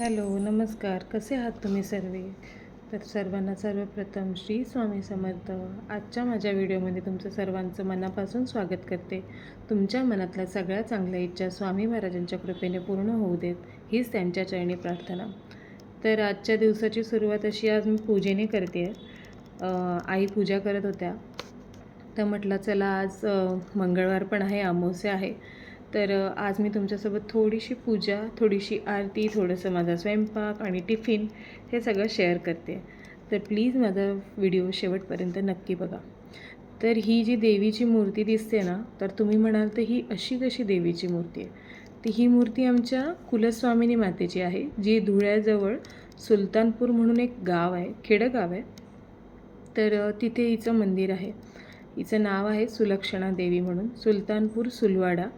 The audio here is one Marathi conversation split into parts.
हॅलो, नमस्कार. कसे आहात तुम्ही सर्व? तर सर्वांना सर्वप्रथम श्री स्वामी समर्थ. आजच्या माझ्या व्हिडिओमध्ये तुमचं सर्वांचं मनापासून स्वागत करते. तुमच्या मनातल्या सगळ्या चांगल्या इच्छा स्वामी महाराजांच्या कृपेने पूर्ण होऊ देत, हीच त्यांच्या चरणी प्रार्थना. तर आजच्या दिवसाची सुरुवात अशी आज मी पूजेने करते आहे. आई पूजा करत होत्या, तर म्हटलं चला आज मंगळवार पण आहे, अमावास्या आहे. तर आज मी तुमच्यासोबत थोडीशी पूजा, थोडीशी आरती, थोडंसं माझा स्वयंपाक आणि टिफिन हे सगळं शेअर करते. तर प्लीज माझा व्हिडिओ शेवटपर्यंत नक्की बघा. तर ही जी देवीची मूर्ती दिसते ना, तर तुम्ही म्हणाल तर ही अशी कशी देवीची मूर्ती आहे? तर ही मूर्ती आमच्या कुलस्वामिनी मातेची आहे, जी धुळ्याजवळ सुलतानपूर म्हणून एक गाव आहे, खेडगाव आहे. तर तिथे हिचं मंदिर आहे. हिचं नाव आहे सुलक्षणा देवी म्हणून. सुलतानपूर सुलवाडा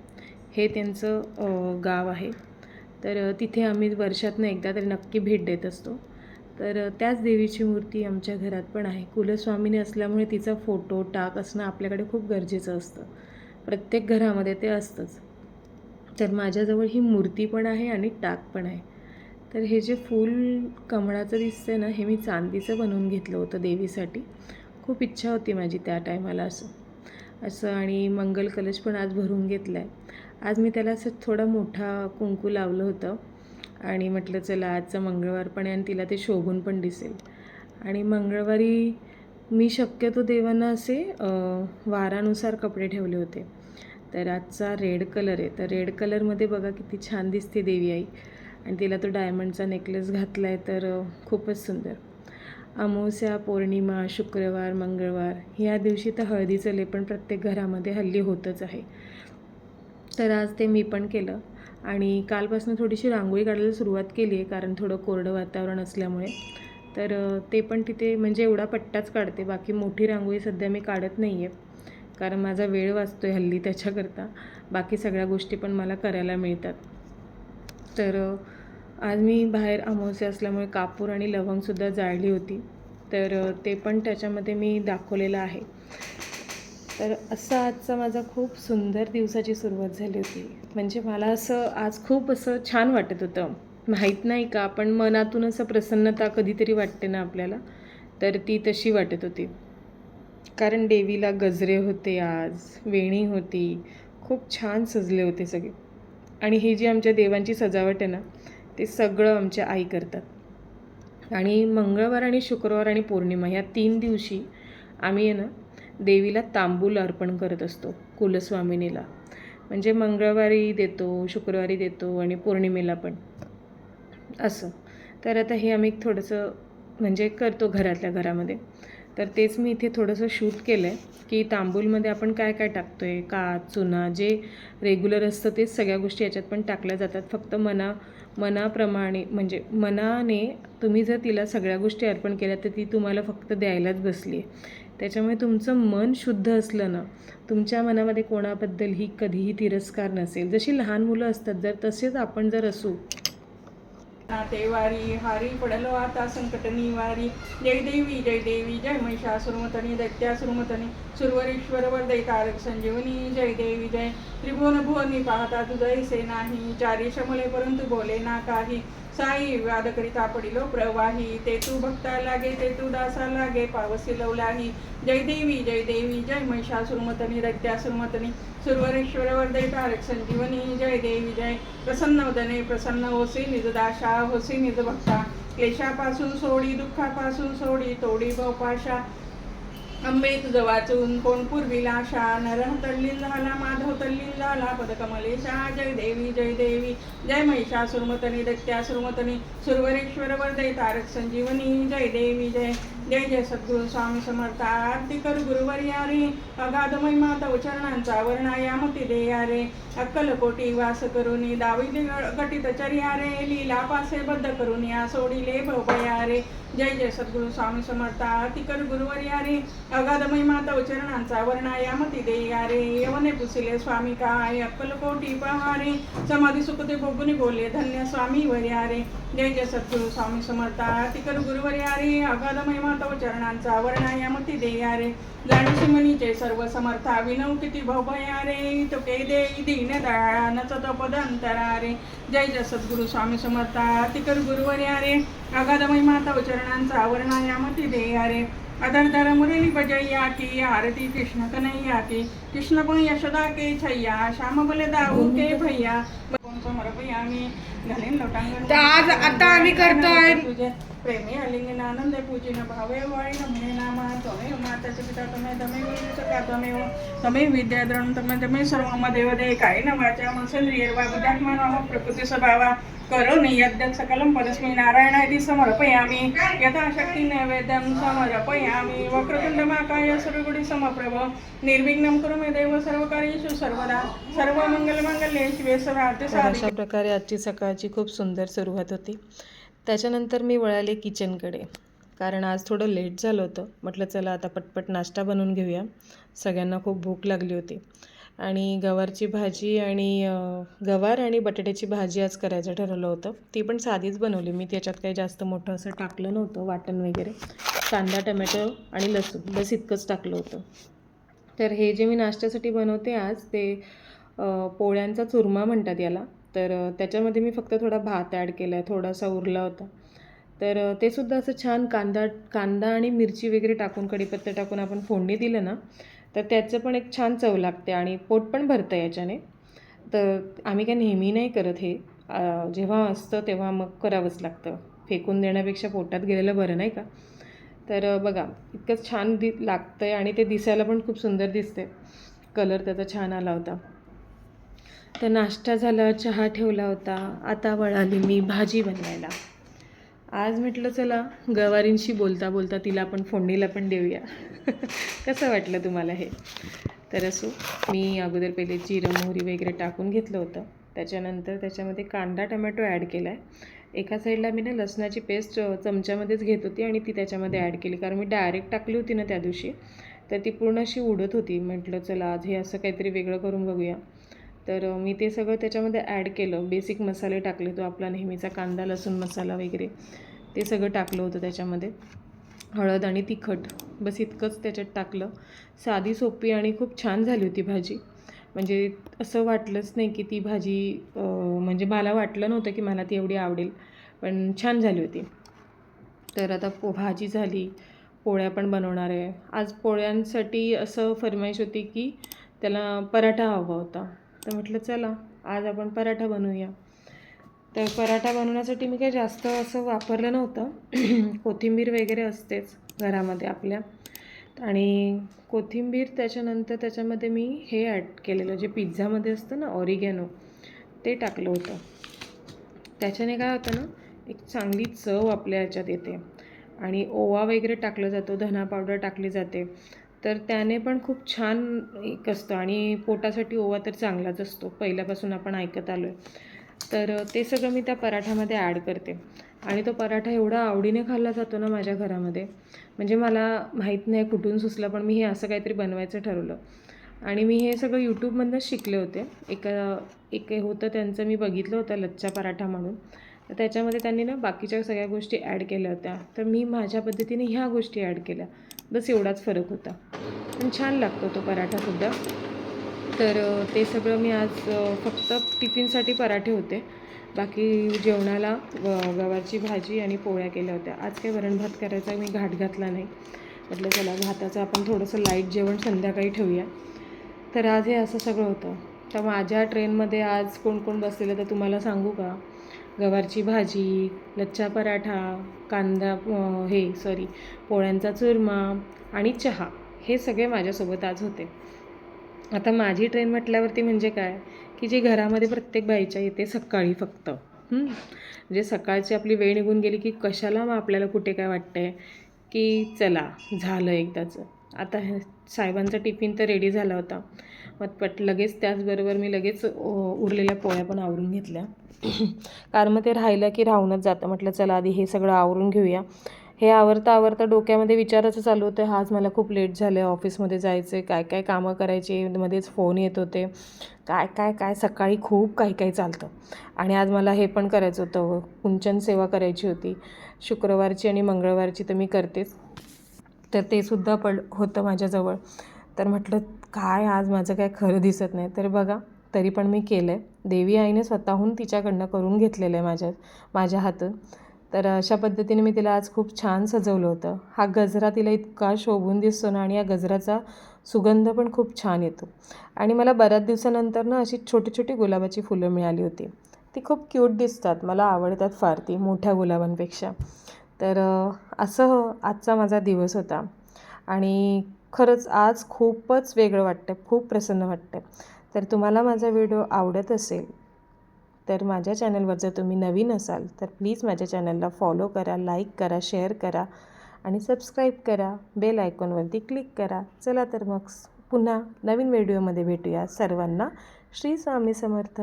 हे त्यांचं गाव आहे. तर तिथे आम्ही वर्षातनं एकदा तरी नक्की भेट देत असतो. तर त्याच देवीची मूर्ती आमच्या घरात पण आहे. कुलस्वामिनी असल्यामुळे तिचा फोटो टाक असणं आपल्याकडे खूप गरजेचं असतं. प्रत्येक घरामध्ये ते असतंच. तर माझ्याजवळ ही मूर्ती पण आहे आणि टाक पण आहे. तर हे जे फूल कमळाचं दिसतं ना, हे मी चांदीचं बनवून घेतलं होतं देवीसाठी. खूप इच्छा होती माझी त्या टायमाला असं आणि मंगल कलश पण आज भरून घेतला आहे. आज मी त्याला असं थोडा मोठा कुंकू लावलं होतं आणि म्हटलं चला आजचा मंगळवार पण आहे आणि तिला ते शोभून पण दिसेल. आणि मंगळवारी मी शक्यतो देवांना असे वारानुसार कपडे ठेवले होते. तर आजचा रेड कलर आहे, तर रेड कलरमध्ये बघा किती छान दिसते देवी आई. आणि तिला तो डायमंडचा नेकलेस घातला आहे, तर खूपच सुंदर. अमावस्या, पौर्णिमा, शुक्रवार, मंगळवार ह्या दिवशी तर हळदीचं लेपन प्रत्येक घरामध्ये हल्ली होतच आहे. तर आज ते मी पण केलं आणि कालपासून थोडीशी रांगोळी काढायला सुरुवात केली आहे, कारण थोडं कोरडं वातावरण असल्यामुळे. तर ते पण तिथे म्हणजे एवढा पट्टाच काढते, बाकी मोठी रांगोळी सध्या मी काढत नाही आहे, कारण माझा वेळ वाचतो आहे हल्ली त्याच्याकरता. बाकी सगळ्या गोष्टी पण मला करायला मिळतात. तर आज मी बाहेर अमावस्या असल्यामुळे कापूर आणि लवंगसुद्धा जाळली होती, तर ते पण त्याच्यामध्ये मी दाखवलेलं आहे. तर असा आजचा माझा खूप सुंदर दिवसाची सुरुवात झाली होती. म्हणजे मला असं आज खूप असं छान वाटत होतं. माहीत नाही का, पण मनातून असं प्रसन्नता कधीतरी वाटते ना आपल्याला, तर ती तशी वाटत होती. कारण देवीला गजरे होते, आज वेणी होती, खूप छान सजले होते सगळे. आणि ही जी आमच्या देवांची सजावट आहे ना, ते सगळं आमच्या आई करतात. आणि मंगळवार आणि शुक्रवार आणि पौर्णिमा ह्या 3 दिवशी आम्ही आहे ना देवीला तांबूल अर्पण करत असतो कुलस्वामिनीला. म्हणजे मंगळवारी देतो, शुक्रवारी देतो आणि पौर्णिमेला पण असं. तर आता हे आम्ही थोडंसं म्हणजे करतो घरातल्या घरामध्ये. तर तेच मी इथे थोडंसं शूट केलं आहे की तांबूलमध्ये आपण काय काय टाकतो आहे. काच, चुना, जे रेग्युलर असतं तेच सगळ्या गोष्टी याच्यात पण टाकल्या जातात. फक्त मनाप्रमाणे म्हणजे मनाने तुम्ही जर तिला सगळ्या गोष्टी अर्पण केल्या तर ती तुम्हाला फक्त द्यायलाच बसली आहे. त्याच्यामुळे तुमचं मन शुद्ध असलं ना, तुमच्या मनामध्ये कोणाबद्दलही कधीही तिरस्कार नसेल. जशी लहान मुलं असतात जर तसेच आपण जर असू. नातेवारी हारी पडलो आता संकट निवारी. जय देवी जय देवी जय महिषासुरमर्दिनी दैत्यासुरमर्दिनी सुरवरेश्वर वरदे तारक संजीवनी. जय देवी जय त्रिभुवन भुवनी पाहता तुझैसे नाही. चारी शमले परंतु बोले ना काही. साई वाद करिता पडिलो प्रवाही. ते तू भक्ता लागे ते तू दासा लागे पावसी लवलाही. जय देवी जय महिषासुरमर्दिनी दैत्यासुरमर्दिनी सुरवरेश्वर वरदे तारक संजीवनी. जय देवी जय प्रसन्न वदने प्रसन्न होसी निज दाशा होसी निज भक्ता. क्लेशापासून सोडी दुःखापासून सोडी तोडी भवपाशा. अंबे तुझं वाचून कोण पूर्वीला आशा. नरह तल्लीन झाला माधव तल्लीन झाला पदकमलेशा. जय देवी जय महिषासुरमर्दिनी दैत्यासुरमर्दिनी सुरवरेश्वर वरदे तारक संजीवनी. जय देवी जय जय सद्गुरू स्वामी समर्थ. आरती कर गुरुवर्या रे अगाध महिमा तव चरणांचा वर्णा यामती देया रे. अक्कलकोटी वास करुनी दाविले गटित चर्या रे. लीला पासे बद्ध करून या सोडिले भवया रे. जय जय सद्गुरु स्वामी समर्था तिकर गुरुवर यारे अगाध महिमा तव चरणांचा वर्णा यामती दे यारे यवने पुसिले स्वामी काय अक्कलकोटी पहारे समाधी सुखते भोगुनी बोले धन्य स्वामी वर यारे जय जय सद्गुरु स्वामी समर्था तिकर गुरुवर यारे अगाध महिमा तव चरणांचा वर्णा यामती दे यारे जाणसी मनीचे सर्व समर्था विनव किती भवयारे तो के दे दीन दया नचत पदंतरारे जय जय सद्गुरु स्वामी समर्था तिकर गुरुवर यारे अगाध महिमा तव चरणांचा वर्णा यामती दे यारे अधर मुरली बजैया की आरती कृष्ण कन्हैया की कृष्ण पण यशोदा के छैया श्याम बले दाऊ के भैया समर्पयामी घालीन लोटांगण आज आता आम्ही करतोय तुझे प्रेमी अलिंगन आनंद पूजिन भावे वाळी नमने नामा त्वमेव माताचे पिता तमेव सखा तमेव विद्याधरण तमेव सर्वम देवदे कायेन वाचा मनसेंद्रियर्वा बुद्धात्मा नाम प्रकृती स्वभावा करोमि यद्यत् सकलं परस्मै नारायणाय समर्पयामि यथाशक्ति नैवेद्यं समर्पयामि वक्रतुण्डमाकाय सर्वगुणी समप्रभ निर्विघ्नं कुरु मे देव सर्वकार्येषु सर्वदा सर्वमंगलमांगल्ये शिवे सर्वार्थे साधिके. अशा प्रकारे आजची सकाळची खूप सुंदर सुरुवात होती. त्याच्यानंतर मी वळाले किचनकडे, कारण आज थोडं लेट झालं होतं. म्हटलं चला आता पटपट नाश्ता बनवून घेऊया. सगळ्यांना खूप भूक लागली होती आणि गवारची भाजी आणि गवार आणि बटाट्याची भाजी आज करायचं ठरवलं होतं. ती पण साधीच बनवली मी. त्याच्यात काही जास्त मोठं असं टाकलं नव्हतं, वाटण वगैरे. कांदा, टमॅटो आणि लसूण बस इतकंच टाकलं होतं. तर हे जे मी नाश्त्यासाठी बनवते आज ते पोळ्यांचा चुरमा म्हणतात याला. तर त्याच्यामध्ये मी फक्त थोडा भात ॲड केला आहे, थोडासा उरला होता. तर ते सुद्धा असं छान कांदा आणि मिरची वगैरे टाकून, कढीपत्ता टाकून आपण फोडणी दिलं ना, तर त्याचं पण एक छान चव लागते आणि पोट पण भरतं याच्याने. तर आम्ही काय नेहमी नाही करत हे, जेव्हा असतं तेव्हा मग करावंच लागतं. फेकून देण्यापेक्षा पोटात गेलेलं बरं, नाही का. तर बघा इतकंच छान लागतं आहे आणि ते दिसायला पण खूप सुंदर दिसते. कलर त्याचा छान आला होता. तर नाश्ता झाला, चहा ठेवला होता. आता वळाली मी भाजी बनवायला. आज म्हटलं चला गवारींशी बोलता बोलता तिला आपण फोडणीला पण देऊया. कसं वाटलं तुम्हाला हे? तर असो, मी अगोदर पहिले जिरं मोहरी वगैरे टाकून घेतलं होतं. त्याच्यानंतर त्याच्यामध्ये कांदा टमॅटो ॲड केला आहे. एका साईडला मी ना लसणाची पेस्ट चमच्यामध्येच घेत होती आणि ती त्याच्यामध्ये ॲड केली, कारण मी डायरेक्ट टाकली होती ना त्या दिवशी, तर ती पूर्ण अशी उडत होती. म्हटलं चला आज हे असं काहीतरी वेगळं करून बघूया. तर मी ते सगळं त्याच्यामध्ये ॲड केलं. बेसिक मसाले टाकले, तो आपला नेहमीचा कांदा लसूण मसाला वगैरे ते सगळं टाकलं होतं त्याच्यामध्ये. हळद आणि तिखट बस इतकंच त्याच्यात टाकलं. साधी सोपी आणि खूप छान झाली होती भाजी. म्हणजे असं वाटलंच नाही की ती भाजी, म्हणजे मला वाटलं नव्हतं की मला ती एवढी आवडेल, पण छान झाली होती. तर आता भाजी झाली, पोळ्या पण बनवणार आहे. आज पोळ्यांसाठी असं फरमाईश होती की त्याला पराठा हवा होता. तर म्हटलं चला आज आपण पराठा बनवूया. तर पराठा बनवण्यासाठी मी काही जास्त असं वापरलं नव्हतं. कोथिंबीर वगैरे असतेच घरामध्ये आपल्या, आणि कोथिंबीर त्याच्यानंतर त्याच्यामध्ये मी हे ॲड केलेलं जे पिझ्झामध्ये असतं ना ऑरिगॅनो, ते टाकलं होतं. त्याच्याने काय होतं ना, एक चांगली चव आपल्या ह्याच्यात येते. आणि ओवा वगैरे टाकलं जातो, धना पावडर टाकली जाते, तर त्याने पण खूप छान एक असतं. आणि पोटासाठी ओवा तर चांगलाच असतो, पहिल्यापासून आपण ऐकत आलो आहे. तर ते सगळं मी त्या पराठ्यामध्ये ॲड करते. आणि तो पराठा एवढा आवडीने खाल्ला जातो ना माझ्या घरामध्ये, म्हणजे मला माहीत नाही कुठून सुचलं, पण मी हे असं काहीतरी बनवायचं ठरवलं. आणि मी हे सगळं यूट्यूबमधूनच शिकले होते. एक होतं त्यांचं मी बघितलं होतं, लच्छा पराठा म्हणून. तर त्याच्यामध्ये त्यांनी ना बाकीच्या सगळ्या गोष्टी ॲड केल्या होत्या, तर मी माझ्या पद्धतीने ह्या गोष्टी ॲड केल्या. बस एवढाच फरक होता, पण छान लागतो तो पराठासुद्धा. तर ते सगळं मी आज फक्त टिफिनसाठी पराठे होते. बाकी जेवणाला गवारची भाजी आणि पोळ्या केल्या होत्या. आज काही वरण भात करायचा मी घाट घातला नाही. म्हटलं चला भाताचं आपण थोडंसं लाईट जेवण संध्याकाळी ठेवूया. तर आज हे असं सगळं होतं. तर माझ्या ट्रेनमध्ये आज कोण कोण बसलेलं तर तुम्हाला सांगू का? गवारची भाजी, लच्छा पराठा, पोळ्यांचा चुरमा आणि चहा, हे सगळे माझ्यासोबत आज होते. आता माझी ट्रेन म्हटल्यावरती म्हणजे काय की जी घरामध्ये प्रत्येक बाईच्या येते सकाळी फक्त. म्हणजे सकाळची आपली वेळ निघून गेली की कशाला मग आपल्याला कुठे काय वाटतं आहे की चला झालं एकदाचं. आता साहेबांचा टिफिन तर रेडी झाला होता, मग लगेच त्याचबरोबर मी लगेच उरलेल्या पोळ्या पण आवरून घेतल्या. कारण मग ते राहिलं की राहूनच जातं. म्हटलं चला आधी हे सगळं आवरून घेऊया. हे आवरता डोक्यामध्ये विचाराचं चालू होतं, आज मला खूप लेट झालं आहे, ऑफिसमध्ये जायचं आहे, काय काय कामं करायची, मध्येच फोन येत होते, काय काय काय सकाळी खूप काही काही चालतं. आणि आज मला हे पण करायचं होतं, कुंचन सेवा करायची होती शुक्रवारची आणि मंगळवारची, तर मी करतेच, तर ते सुद्धा होतं माझ्याजवळ. तर म्हटलं काय आज माझं काय खरं दिसत नाही. तर बघा तरी पण मी केलं आहे. देवी आईने स्वतःहून तिच्याकडनं करून घेतलेलं आहे माझ्या हातून. तर अशा पद्धतीने मी तिला आज खूप छान सजवलं होतं. हा गजरा तिला इतका शोभून दिसतो ना, आणि या गजराचा सुगंध पण खूप छान येतो. आणि मला बऱ्याच दिवसानंतर ना अशी छोटी छोटी गुलाबाची फुलं मिळाली होती. ती खूप क्यूट दिसतात, मला आवडतात फार ती मोठ्या गुलाबांपेक्षा. तर असं आजचा माझा दिवस होता. आणि खरंच आज खूपच वेगळं वाटतं, खूप प्रसन्न वाटतं. तर तुम्हाला माझा व्हिडिओ आवडत असेल तर माझ्या चॅनलवर जर तुम्ही नवीन असाल तर प्लीज माझ्या चॅनलला फॉलो करा, लाईक करा, शेअर करा आणि सबस्क्राईब करा, बेल आयकॉनवरती क्लिक करा. चला तर मग पुन्हा नवीन व्हिडिओमध्ये भेटूया. सर्वांना श्री स्वामी समर्थ.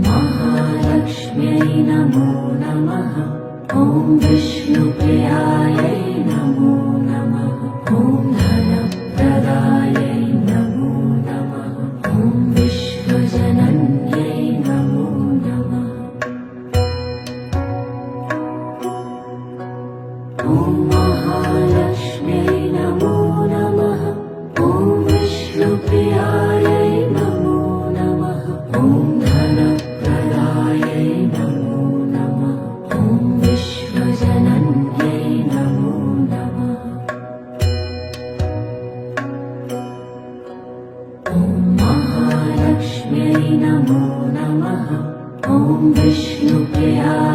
महालक्ष्म्यै नमो नमः। ॐ विष्णुप्रियायै नमो नमः। ॐ धनप्रदायै नमो नमः। ॐ विश्वजनन्यै नमो नमः। ॐ महालक्ष्म्यै नमो नमः। ॐ विष्णुप्रियायै नमो नमः। ॐ धनप्रदायै नमो नमः। ॐ विश्वजनन्यै नमो नमः। ॐ महालक्ष्म्यै नमो नमः। ॐ विष्णुप्रियायै